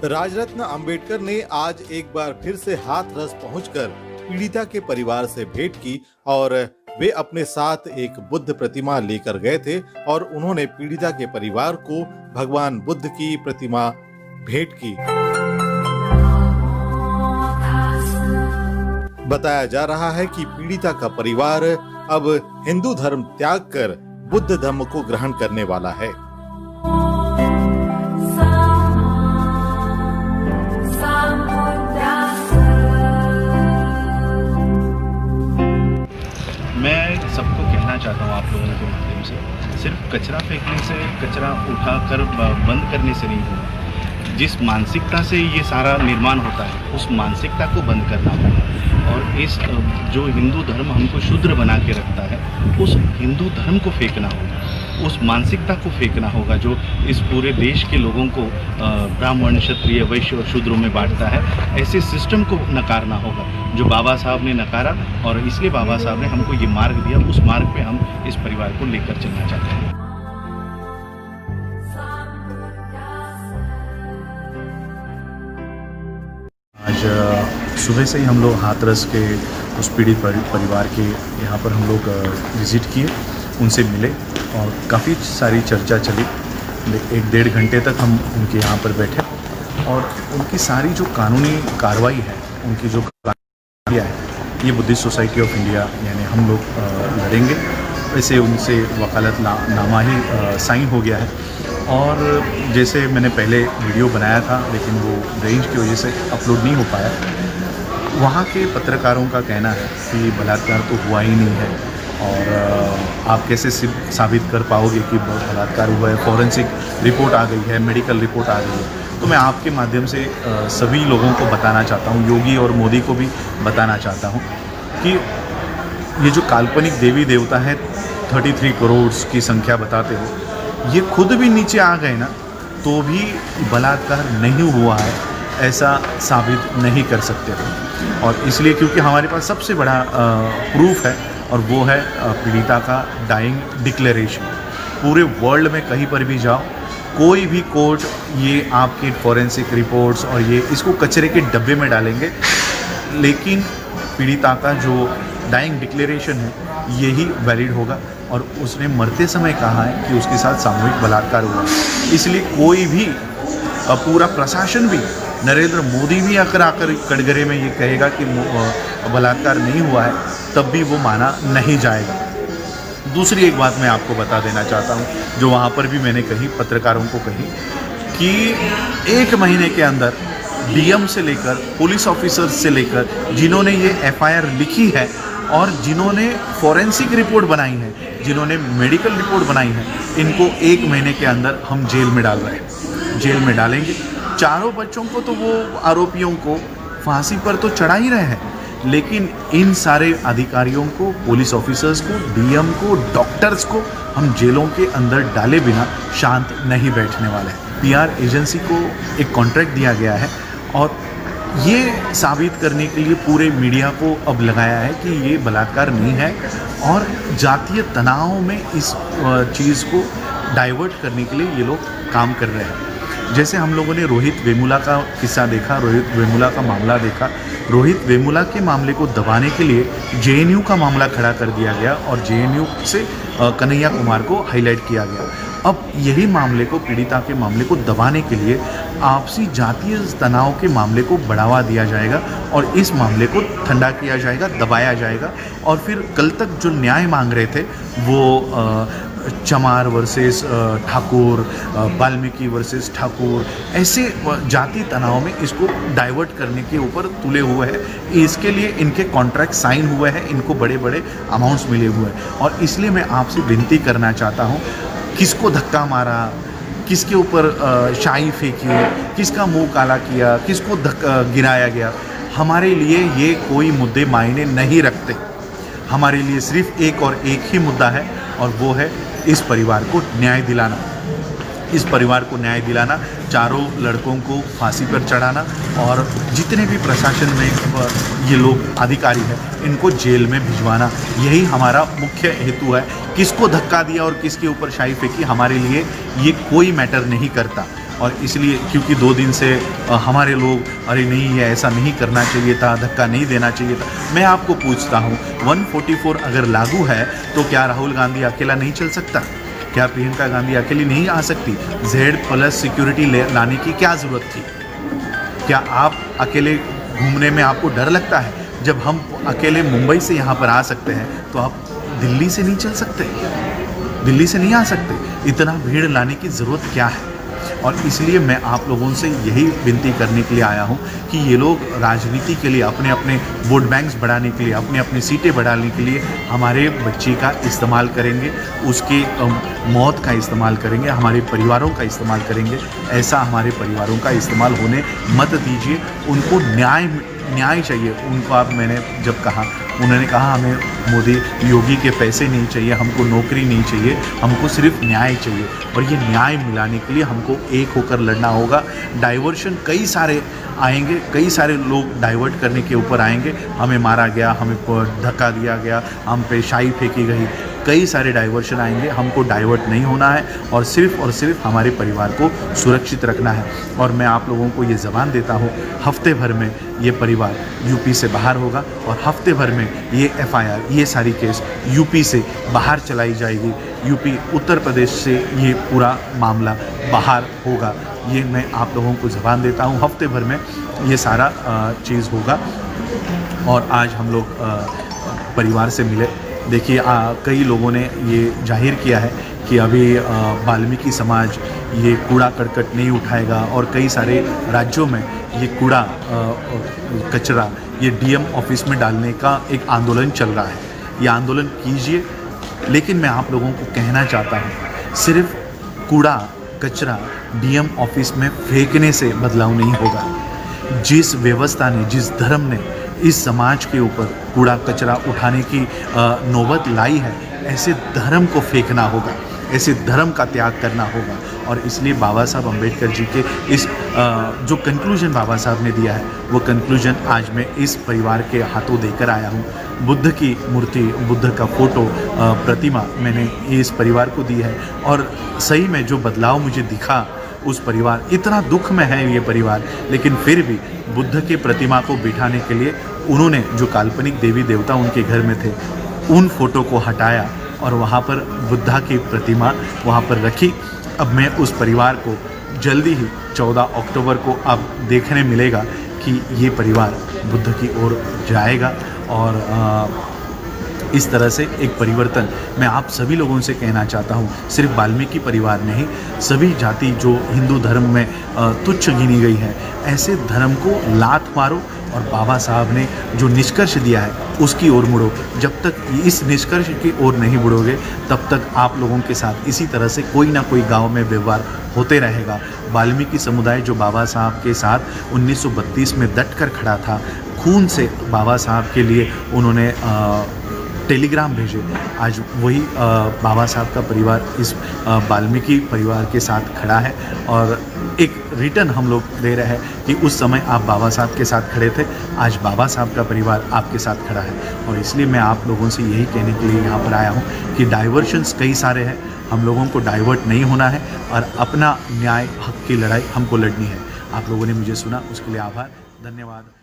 राजरत्न अंबेडकर ने आज एक बार फिर से हाथरस पहुंचकर पीड़िता के परिवार से भेंट की और वे अपने साथ एक बुद्ध प्रतिमा लेकर गए थे और उन्होंने पीड़िता के परिवार को भगवान बुद्ध की प्रतिमा भेंट की। बताया जा रहा है कि पीड़िता का परिवार अब हिंदू धर्म त्याग कर बुद्ध धर्म को ग्रहण करने वाला है। मैं सबको कहना चाहता हूँ आप लोगों के माध्यम से, सिर्फ कचरा फेंकने से, कचरा उठाकर बंद करने से नहीं होगा। जिस मानसिकता से ये सारा निर्माण होता है उस मानसिकता को बंद करना होगा और इस जो हिंदू धर्म हमको शूद्र बना के रखता है उस हिंदू धर्म को फेंकना होगा, उस मानसिकता को फेंकना होगा जो इस पूरे देश के लोगों को ब्राह्मण, क्षत्रिय, वैश्य और शूद्रों में बांटता है। ऐसे सिस्टम को नकारना होगा जो बाबा साहब ने नकारा और इसलिए बाबा साहब ने हमको ये मार्ग दिया। उस मार्ग पे हम इस परिवार को लेकर चलना चाहते हैं। आज सुबह से ही हम लोग हाथरस के उस पीड़ित परिवार के यहाँ पर हम लोग विज़िट किए, उनसे मिले और काफ़ी सारी चर्चा चली। 1-1.5 घंटे तक हम उनके यहाँ पर बैठे और उनकी सारी जो कानूनी कार्रवाई है, उनकी जो कार्रवाई है, ये बुद्धिस्ट सोसाइटी ऑफ इंडिया यानी हम लोग लड़ेंगे। वैसे उनसे वकालतनामा ही साइन हो गया है और जैसे मैंने पहले वीडियो बनाया था लेकिन वो रेंज की वजह से अपलोड नहीं हो पाया। वहाँ के पत्रकारों का कहना है कि बलात्कार तो हुआ ही नहीं है और आप कैसे साबित कर पाओगे कि बलात्कार हुआ है। फॉरेंसिक रिपोर्ट आ गई है, मेडिकल रिपोर्ट आ गई है। तो मैं आपके माध्यम से सभी लोगों को बताना चाहता हूँ, योगी और मोदी को भी बताना चाहता हूँ कि ये जो काल्पनिक देवी देवता है 33 करोड़ की संख्या बताते हो, ये खुद भी नीचे आ गए ना तो भी बलात्कार नहीं हुआ है ऐसा साबित नहीं कर सकते थे। और इसलिए क्योंकि हमारे पास सबसे बड़ा प्रूफ है और वो है पीड़िता का डाइंग डिक्लेरेशन। पूरे वर्ल्ड में कहीं पर भी जाओ, कोई भी कोर्ट ये आपके फॉरेंसिक रिपोर्ट्स और ये इसको कचरे के डब्बे में डालेंगे, लेकिन पीड़िता का जो डाइंग डिक्लेरेशन है यही वैलिड होगा। और उसने मरते समय कहा है कि उसके साथ सामूहिक बलात्कार हुआ। इसलिए कोई भी पूरा प्रशासन भी, नरेंद्र मोदी भी आकर कटघरे में ये कहेगा कि बलात्कार नहीं हुआ है, तब भी वो माना नहीं जाएगा। दूसरी एक बात मैं आपको बता देना चाहता हूँ जो वहाँ पर भी मैंने कही, पत्रकारों को कही, कि 1 महीने के अंदर डीएम से लेकर पुलिस ऑफिसर्स से लेकर जिन्होंने ये एफआईआर लिखी है और जिन्होंने फॉरेंसिक रिपोर्ट बनाई है, जिन्होंने मेडिकल रिपोर्ट बनाई है, इनको 1 महीने के अंदर हम जेल में डाल रहे हैं, जेल में डालेंगे। चारों बच्चों को तो वो आरोपियों को फांसी पर तो चढ़ा ही रहे हैं, लेकिन इन सारे अधिकारियों को, पुलिस ऑफिसर्स को, डीएम को, डॉक्टर्स को हम जेलों के अंदर डाले बिना शांत नहीं बैठने वाले हैं। पीआर एजेंसी को एक कॉन्ट्रैक्ट दिया गया है और ये साबित करने के लिए पूरे मीडिया को अब लगाया है कि ये बलात्कार नहीं है और जातीय तनाव में इस चीज़ को डाइवर्ट करने के लिए ये लोग काम कर रहे हैं। जैसे हम लोगों ने रोहित वेमुला का किस्सा देखा, रोहित वेमुला का मामला देखा। रोहित वेमुला के मामले को दबाने के लिए जेएनयू का मामला खड़ा कर दिया गया और जेएनयू से कन्हैया कुमार को हाईलाइट किया गया। अब यही मामले को, पीड़िता के मामले को दबाने के लिए आपसी जातीय तनाव के मामले को बढ़ावा दिया जाएगा और इस मामले को ठंडा किया जाएगा, दबाया जाएगा। और फिर कल तक जो न्याय मांग रहे थे वो चमार वर्सेस ठाकुर, वाल्मीकि वर्सेस ठाकुर, ऐसे जाति तनाव में इसको डाइवर्ट करने के ऊपर तुले हुए हैं। इसके लिए इनके कॉन्ट्रैक्ट साइन हुए हैं, इनको बड़े बड़े अमाउंट्स मिले हुए हैं। और इसलिए मैं आपसे विनती करना चाहता हूँ, किसको धक्का मारा, किसके ऊपर शाई फेंकी, किसका मुंह काला किया, किसको गिराया गया, हमारे लिए ये कोई मुद्दे मायने नहीं रखते। हमारे लिए सिर्फ एक और एक ही मुद्दा है और वो है इस परिवार को न्याय दिलाना। इस परिवार को न्याय दिलाना, चारों लड़कों को फांसी पर चढ़ाना और जितने भी प्रशासन में ये लोग अधिकारी हैं इनको जेल में भिजवाना, यही हमारा मुख्य हेतु है। किसको धक्का दिया और किसके ऊपर शाई फेंकी हमारे लिए ये कोई मैटर नहीं करता। और इसलिए क्योंकि 2 दिन से हमारे लोग अरे नहीं ये ऐसा नहीं करना चाहिए था, धक्का नहीं देना चाहिए था। मैं आपको पूछता हूँ 144 अगर लागू है तो क्या राहुल गांधी अकेला नहीं चल सकता? क्या प्रियंका गांधी अकेली नहीं आ सकती? Z+ सिक्योरिटी लाने की क्या ज़रूरत थी? क्या आप अकेले घूमने में आपको डर लगता है? जब हम अकेले मुंबई से यहाँ पर आ सकते हैं तो आप दिल्ली से नहीं चल सकते? दिल्ली से नहीं आ सकते? इतना भीड़ लाने की ज़रूरत क्या है? और इसलिए मैं आप लोगों से यही विनती करने के लिए आया हूँ कि ये लोग राजनीति के लिए अपने अपने वोट बैंक्स बढ़ाने के लिए, अपने अपने सीटें बढ़ाने के लिए हमारे बच्चे का इस्तेमाल करेंगे, उसके मौत का इस्तेमाल करेंगे, हमारे परिवारों का इस्तेमाल करेंगे। ऐसा हमारे परिवारों का इस्तेमाल होने मत दीजिए। उनको न्याय चाहिए। उनको आप मैंने जब कहा, उन्होंने कहा हमें मोदी योगी के पैसे नहीं चाहिए, हमको नौकरी नहीं चाहिए, हमको सिर्फ न्याय चाहिए। और ये न्याय मिलाने के लिए हमको एक होकर लड़ना होगा। डाइवर्शन कई सारे आएंगे, कई सारे लोग डाइवर्ट करने के ऊपर आएंगे। हमें मारा गया, हमें धक्का दिया गया, हम पे शाई फेंकी गई, कई सारे डाइवर्शन आएंगे। हमको डाइवर्ट नहीं होना है और सिर्फ हमारे परिवार को सुरक्षित रखना है। और मैं आप लोगों को ये ज़बान देता हूँ, हफ्ते भर में ये परिवार यूपी से बाहर होगा और हफ्ते भर में ये FIR, ये सारी केस यूपी से बाहर चलाई जाएगी। यूपी, उत्तर प्रदेश से ये पूरा मामला बाहर होगा। ये मैं आप लोगों को ज़बान देता हूँ, हफ्ते भर में ये सारा चीज़ होगा। और आज हम लोग परिवार से मिले। देखिए कई लोगों ने ये जाहिर किया है कि अभी वाल्मीकि समाज ये कूड़ा करकट नहीं उठाएगा और कई सारे राज्यों में ये कूड़ा कचरा ये DM ऑफिस में डालने का एक आंदोलन चल रहा है। ये आंदोलन कीजिए, लेकिन मैं आप लोगों को कहना चाहता हूँ सिर्फ कूड़ा कचरा DM ऑफिस में फेंकने से बदलाव नहीं होगा। जिस व्यवस्था ने, जिस धर्म ने इस समाज के ऊपर कूड़ा कचरा उठाने की नौबत लाई है, ऐसे धर्म को फेंकना होगा, ऐसे धर्म का त्याग करना होगा। और इसलिए बाबा साहब अम्बेडकर जी के इस जो कंक्लूजन बाबा साहब ने दिया है, वो कंक्लूजन आज मैं इस परिवार के हाथों देकर आया हूँ। बुद्ध की मूर्ति, बुद्ध का फ़ोटो, प्रतिमा मैंने इस परिवार को दी है। और सही में जो बदलाव मुझे दिखा उस परिवार, इतना दुख में है ये परिवार, लेकिन फिर भी बुद्ध के प्रतिमा को बिठाने के लिए उन्होंने जो काल्पनिक देवी देवता उनके घर में थे, उन फोटो को हटाया और वहाँ पर बुद्धा की प्रतिमा वहाँ पर रखी। अब मैं उस परिवार को जल्दी ही 14 अक्टूबर को अब देखने मिलेगा कि ये परिवार बुद्ध की ओर जाएगा। और इस तरह से एक परिवर्तन मैं आप सभी लोगों से कहना चाहता हूँ। सिर्फ वाल्मीकि परिवार नहीं, सभी जाति जो हिंदू धर्म में तुच्छ गिनी गई है, ऐसे धर्म को लात मारो और बाबा साहब ने जो निष्कर्ष दिया है उसकी ओर मुड़ो। जब तक इस निष्कर्ष की ओर नहीं मुड़ोगे तब तक आप लोगों के साथ इसी तरह से कोई ना कोई गांव में व्यवहार होते रहेगा। वाल्मीकि समुदाय जो बाबा साहब के साथ 1932 में डट कर खड़ा था, खून से बाबा साहब के लिए उन्होंने टेलीग्राम भेजे, आज वही बाबा साहब का परिवार इस वाल्मीकि परिवार के साथ खड़ा है। और एक रिटर्न हम लोग दे रहे हैं कि उस समय आप बाबा साहब के साथ खड़े थे, आज बाबा साहब का परिवार आपके साथ खड़ा है। और इसलिए मैं आप लोगों से यही कहने के लिए यहाँ पर आया हूँ कि डाइवर्शंस कई सारे हैं, हम लोगों को डाइवर्ट नहीं होना है और अपना न्याय हक की लड़ाई हमको लड़नी है। आप लोगों ने मुझे सुना, उसके लिए आभार, धन्यवाद।